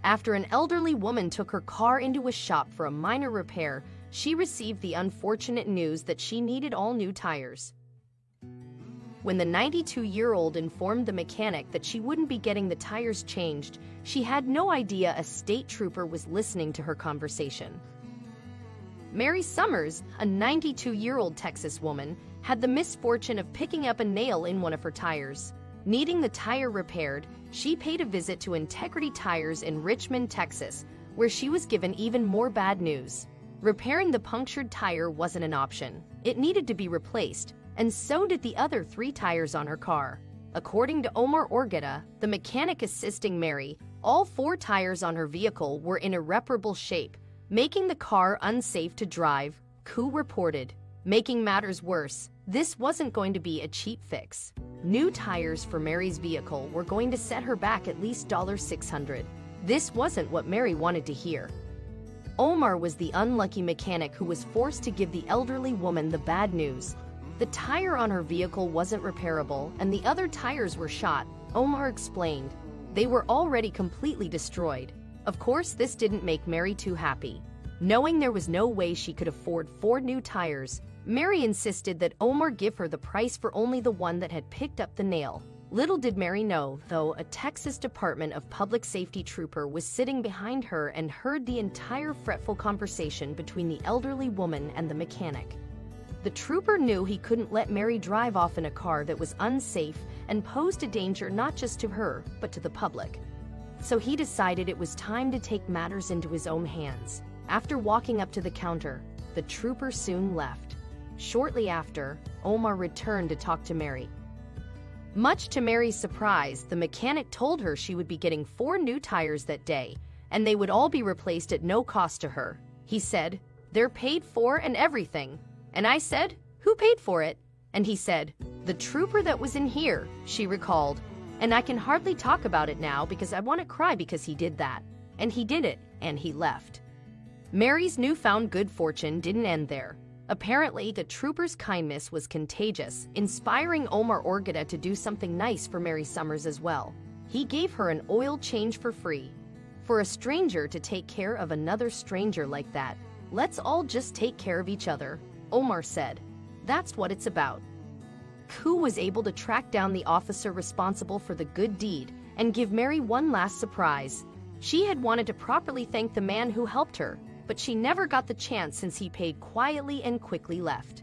After an elderly woman took her car into a shop for a minor repair, she received the unfortunate news that she needed all new tires. When the 92-year-old informed the mechanic that she wouldn't be getting the tires changed, she had no idea a state trooper was listening to her conversation. Mary Summers, a 92-year-old Texas woman, had the misfortune of picking up a nail in one of her tires. Needing the tire repaired, she paid a visit to Integrity Tires in Richmond, Texas, where she was given even more bad news. Repairing the punctured tire wasn't an option. It needed to be replaced, and so did the other 3 tires on her car. According to Omar Oregueda, the mechanic assisting Mary, all 4 tires on her vehicle were in irreparable shape, making the car unsafe to drive, Ku reported. Making matters worse, this wasn't going to be a cheap fix. New tires for Mary's vehicle were going to set her back at least $600. This wasn't what Mary wanted to hear. Omar was the unlucky mechanic who was forced to give the elderly woman the bad news. The tire on her vehicle wasn't repairable and the other tires were shot, Omar explained. They were already completely destroyed. Of course, this didn't make Mary too happy. Knowing there was no way she could afford 4 new tires, Mary insisted that Omar give her the price for only the one that had picked up the nail. Little did Mary know, though, a Texas Department of Public Safety trooper was sitting behind her and heard the entire fretful conversation between the elderly woman and the mechanic. The trooper knew he couldn't let Mary drive off in a car that was unsafe and posed a danger not just to her, but to the public. So he decided it was time to take matters into his own hands. After walking up to the counter, the trooper soon left. Shortly after, Omar returned to talk to Mary. Much to Mary's surprise, the mechanic told her she would be getting 4 new tires that day, and they would all be replaced at no cost to her. He said, "They're paid for and everything." And I said, "Who paid for it?" And he said, "The trooper that was in here," she recalled. "And I can hardly talk about it now because I want to cry because he did that. And he did it, and he left." Mary's newfound good fortune didn't end there. Apparently, the trooper's kindness was contagious, inspiring Omar Oregueda to do something nice for Mary Summers as well. He gave her an oil change for free. For a stranger to take care of another stranger like that, let's all just take care of each other, Omar said. That's what it's about. Ku was able to track down the officer responsible for the good deed and give Mary one last surprise. She had wanted to properly thank the man who helped her, but she never got the chance since he paid quietly and quickly left.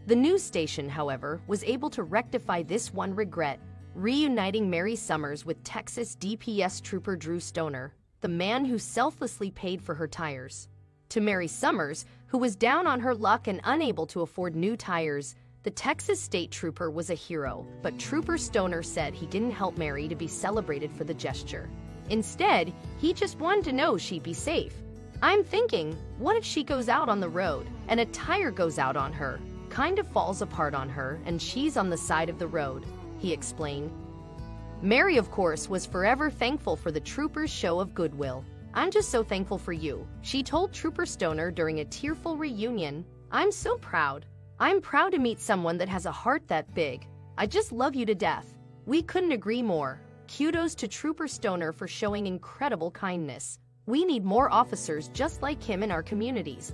The news station, however, was able to rectify this one regret, reuniting Mary Summers with Texas DPS trooper Drew Stoner, the man who selflessly paid for her tires. To Mary Summers, who was down on her luck and unable to afford new tires, the Texas state trooper was a hero, but Trooper Stoner said he didn't help Mary to be celebrated for the gesture. Instead, he just wanted to know she'd be safe. "I'm thinking, what if she goes out on the road and a tire goes out on her, kind of falls apart on her, and she's on the side of the road," he explained. Mary, of course, was forever thankful for the trooper's show of goodwill. "I'm just so thankful for you," she told Trooper Stoner during a tearful reunion. "I'm so proud. I'm proud to meet someone that has a heart that big. I just love you to death." We couldn't agree more. Kudos to Trooper Stoner for showing incredible kindness. We need more officers just like him in our communities.